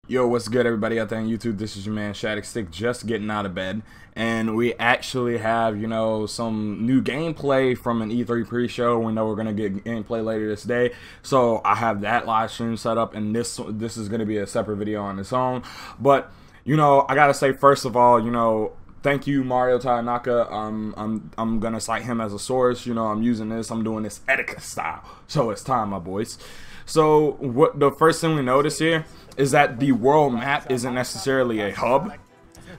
Yo, what's good, everybody out there on YouTube? This is your man Shadic, just getting out of bed, and we actually have, some new gameplay from an E3 pre-show. We know we're gonna get gameplay later this day, so I have that live stream set up, and this is gonna be a separate video on its own. But I gotta say, first of all, thank you, Mario Tanaka. I'm gonna cite him as a source. I'm using this. I'm doing this Eggman style. So it's time, my boys. So what the first thing we notice here is that the world map isn't necessarily a hub,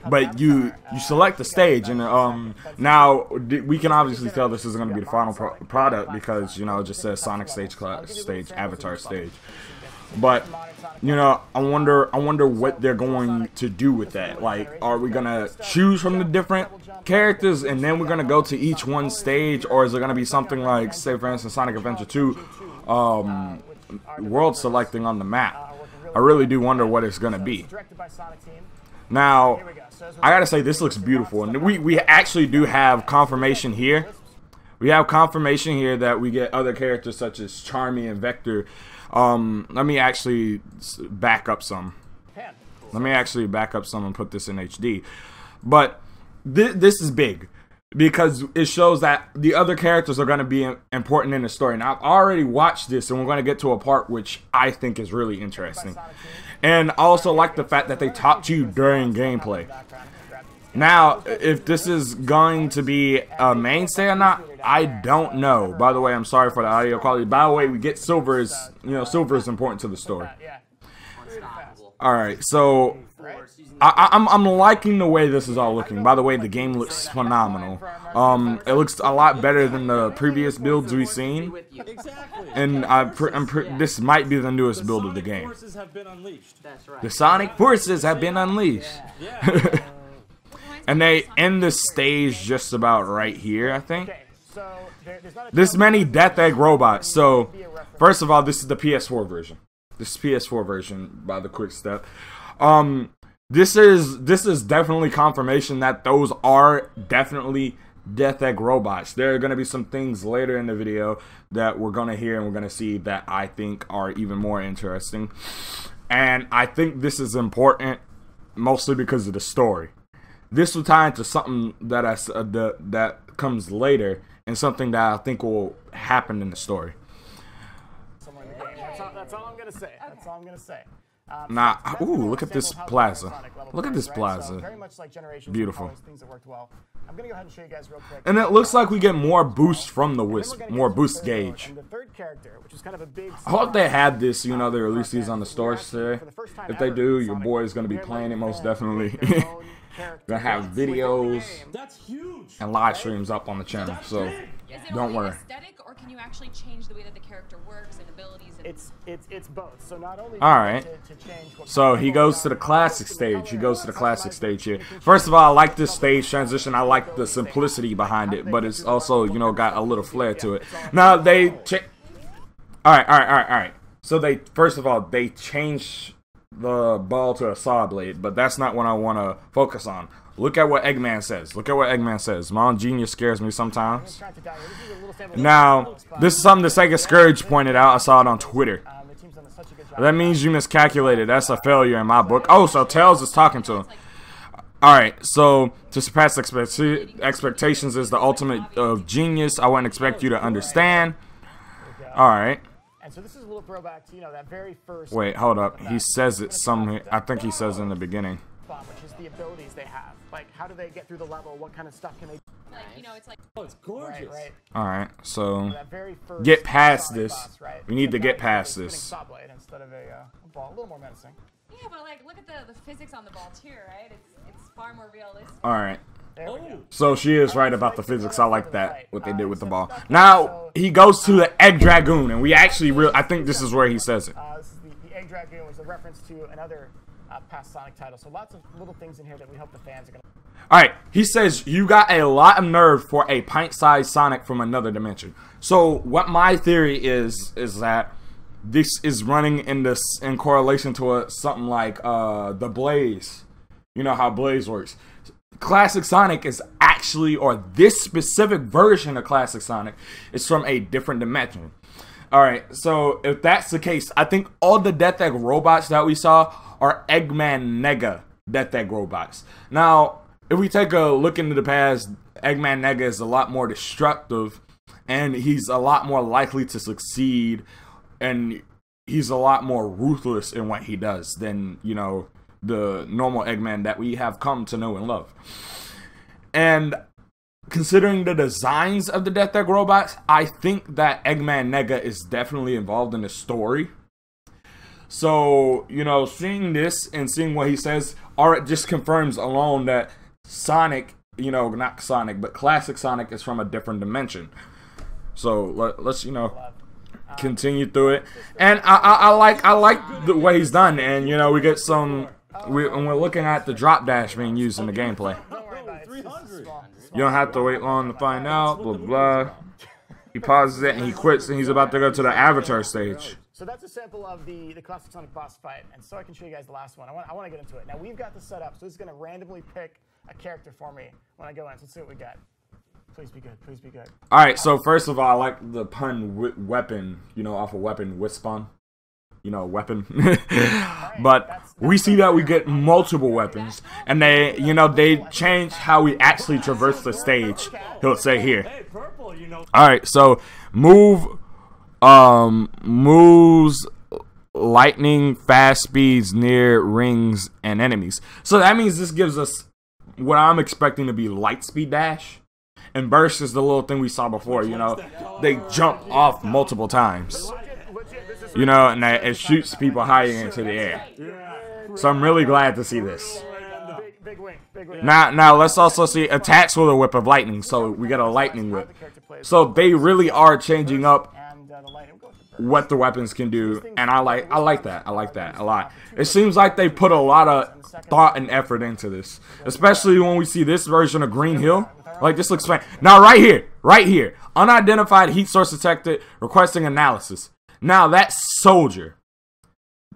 but you select the stage, and now we can obviously tell this is going to be the final product because it just says Sonic stage, Avatar stage. But I wonder what they're going to do with that. Like, are we gonna choose from the different characters and then we're gonna go to each one stage, or is it gonna be something like, say for instance, Sonic Adventure 2, world selecting on the map? I really do wonder what it's gonna be. Now, I gotta say, this looks beautiful, and we actually do have confirmation here. We have confirmation here that we get other characters such as Charmy and Vector. Let me actually back up some. Let me actually back up some and put this in HD. But this is big because it shows that the other characters are going to be important in the story. Now, I've already watched this, and we're going to get to a part which I think is really interesting. And I also like the fact that they talk to you during gameplay. Now, if this is going to be a mainstay or not, I don't know. By the way, I'm sorry for the audio quality. By the way, we get silver is, silver is important to the story. Alright, so I'm liking the way this is all looking. By the way, the game looks phenomenal. It looks a lot better than the previous builds we've seen. And this might be the newest build of the game. The Sonic Forces have been unleashed. And they end the stage just about right here, I think. This many Death Egg robots. So, first of all, this is the PS4 version. This is PS4 version by the quick step. This is definitely confirmation that those are definitely Death Egg robots. There are going to be some things later in the video that we're going to hear and we're going to see that I think are even more interesting. And I think this is important mostly because of the story. This will tie into something that that comes later, and something that I think will happen in the story. That's all I'm gonna say. That's all I'm gonna say. Nah, ooh, look at this plaza. Look at this plaza. Beautiful. I'm gonna go ahead and show you guys real quick. And it looks like we get more boost from the Wisp, more boost gauge. I hope they had this, they release these on the stores today. If they do, your boy is gonna be playing it most definitely. Gonna have videos and live streams up on the channel, so don't worry. Or can you actually change the way that the character works and abilities? It's both. So not only alright, so he goes to the classic stage. He goes to the classic stage here. First of all, I like this stage transition. I like the simplicity behind it, but it's also got a little flair to it. Now they alright. So first of all they changed the ball to a saw blade, but that's not what I want to focus on. Look at what Eggman says. Look at what Eggman says. My own genius scares me sometimes. Now, this is something the Sega Scourge pointed out. I saw it on Twitter. That means you miscalculated. That's a failure in my book. Oh, so Tails is talking to him. Alright, so to surpass expectations is the ultimate of genius. I wouldn't expect you to understand. Alright. So this is a little throwback to that very first. Wait, hold up. He says it somewhere. I think he says it in the beginning. Which is the abilities they have. Like, how do they get through the level? What kind of stuff can they do? Like, it's like, oh, it's gorgeous. Right. Alright, so get past this. We need to get past this. Instead of a ball, a little more menacing. Yeah, but like, look at the physics on the ball too, right? It's far more realistic. Alright. So she is right about the physics. I like that, what they did with the ball. Now, he goes to the Egg Dragoon, and we actually I think this is where he says it. This is the Egg Dragoon, which is a reference to another past Sonic title. So lots of little things in here that we hope the fans are going to... Alright, he says, you got a lot of nerve for a pint-sized Sonic from another dimension. So, what my theory is that this is running in correlation to something like the Blaze. You know how Blaze works. Classic Sonic is actually, or this specific version of Classic Sonic is from a different dimension. Alright, so if that's the case, I think all the Death Egg robots that we saw are Eggman Nega Death Egg robots. Now, if we take a look into the past, Eggman Nega is a lot more destructive, and he's a lot more likely to succeed, and he's a lot more ruthless in what he does than, you know, the normal Eggman that we have come to know and love. And considering the designs of the Death Egg robots, I think that Eggman Nega is definitely involved in the story. So, you know, seeing this and seeing what he says, it just confirms alone that Sonic, you know, not Sonic, but classic Sonic is from a different dimension. So let's, you know, continue through it. And I like the way he's done. And, you know, we get some, we're looking at the drop dash being used in the gameplay. You don't have to wait long to find out, blah, blah. He pauses it and he quits, and he's about to go to the Avatar stage. So that's a sample of the classic Sonic boss fight, and so I can show you guys the last one. I want to get into it. Now, we've got this set up, so this is going to randomly pick a character for me when I go in. So let's see what we got. Please be good. Please be good. All right, so first of all, I like the pun weapon, you know, off of weapon, Wispon. You know, weapon. But we see that we get multiple weapons, and they, you know, they change how we actually traverse the stage. He'll say here. All right, so moves lightning fast speeds near rings and enemies. So that means this gives us what I'm expecting to be light speed dash, and burst is the little thing we saw before. You know, they jump off multiple times. You know, and it shoots people higher into the air. So I'm really glad to see this. Now let's also see attacks with a whip of lightning. So we got a lightning whip. So they really are changing up what the weapons can do, and I like that. I like that a lot. It seems like they put a lot of thought and effort into this, especially when we see this version of Green Hill. Like, this looks fine. Now right here, unidentified heat source detected, requesting analysis. Now that soldier,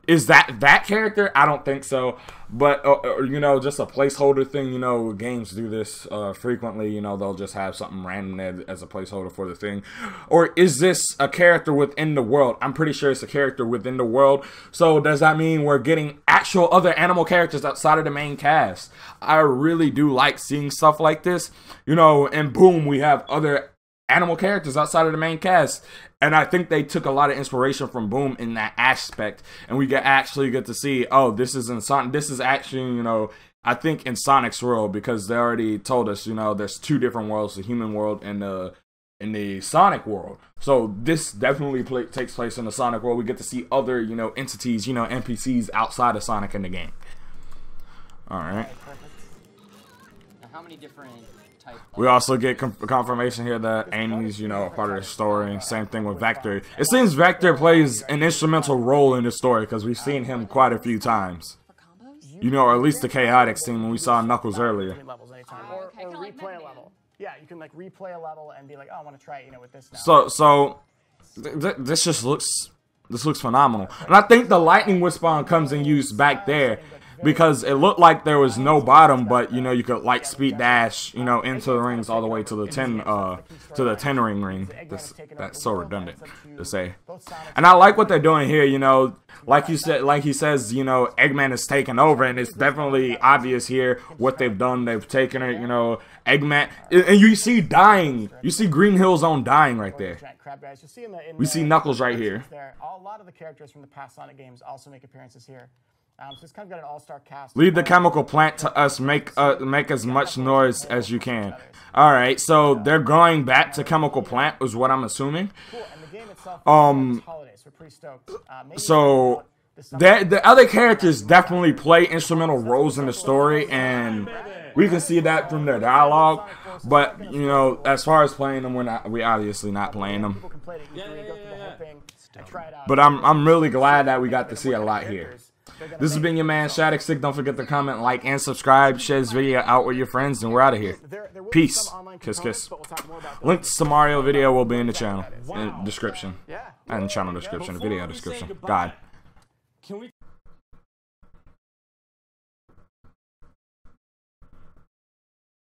is that character? I don't think so, but you know, just a placeholder thing. You know, games do this frequently. You know, they'll just have something random as a placeholder for the thing. Or is this a character within the world? I'm pretty sure it's a character within the world. So does that mean we're getting actual other animal characters outside of the main cast? I really do like seeing stuff like this. You know, and boom, we have other animal characters outside of the main cast. And I think they took a lot of inspiration from Boom in that aspect, and we actually get to see, oh, this is in Sonic. This is actually, you know, I think in Sonic's world, because they already told us, you know, there's two different worlds: the human world and the Sonic world. So this definitely takes place in the Sonic world. We get to see other, you know, entities, you know, NPCs outside of Sonic in the game. All right. Now, how many different? We also get confirmation here that Amy's, you know, a part of the story. Same thing with Vector. It seems Vector plays an instrumental role in the story because we've seen him quite a few times. You know, or at least the chaotic scene when we saw Knuckles earlier. Or replay a level. Yeah, you can like replay a level and be like, oh, I want to try it, you know, with this now. So this just looks phenomenal. And I think the lightning Wispon comes in use back there, because it looked like there was no bottom, but you know, you could light speed dash, you know, into the rings all the way to the 10 ring. That's so redundant to say. And I like what they're doing here, you know, like you said, like he says, you know, Eggman is taking over, and it's definitely obvious here what they've done. They've taken it, you know, Eggman, and you see dying. You see Green Hill Zone dying right there. We see Knuckles right here. A lot of the characters from the past Sonic games also make appearances here. So it's kind of got an all-star cast. Leave the chemical plant to us. Make as much noise as you can. All right, so they're going back to chemical plant, is what I'm assuming. So the other characters definitely play instrumental roles in the story, and we can see that from their dialogue. But you know, as far as playing them, we're obviously not playing them. But I'm really glad that we got to see a lot here. This has been your man Shadic. Don't forget to comment, like, and subscribe. Share this video out with your friends, and we're out of here. Peace. Kiss, kiss. Links to Mario video will be in the channel description. And channel description, video description. God.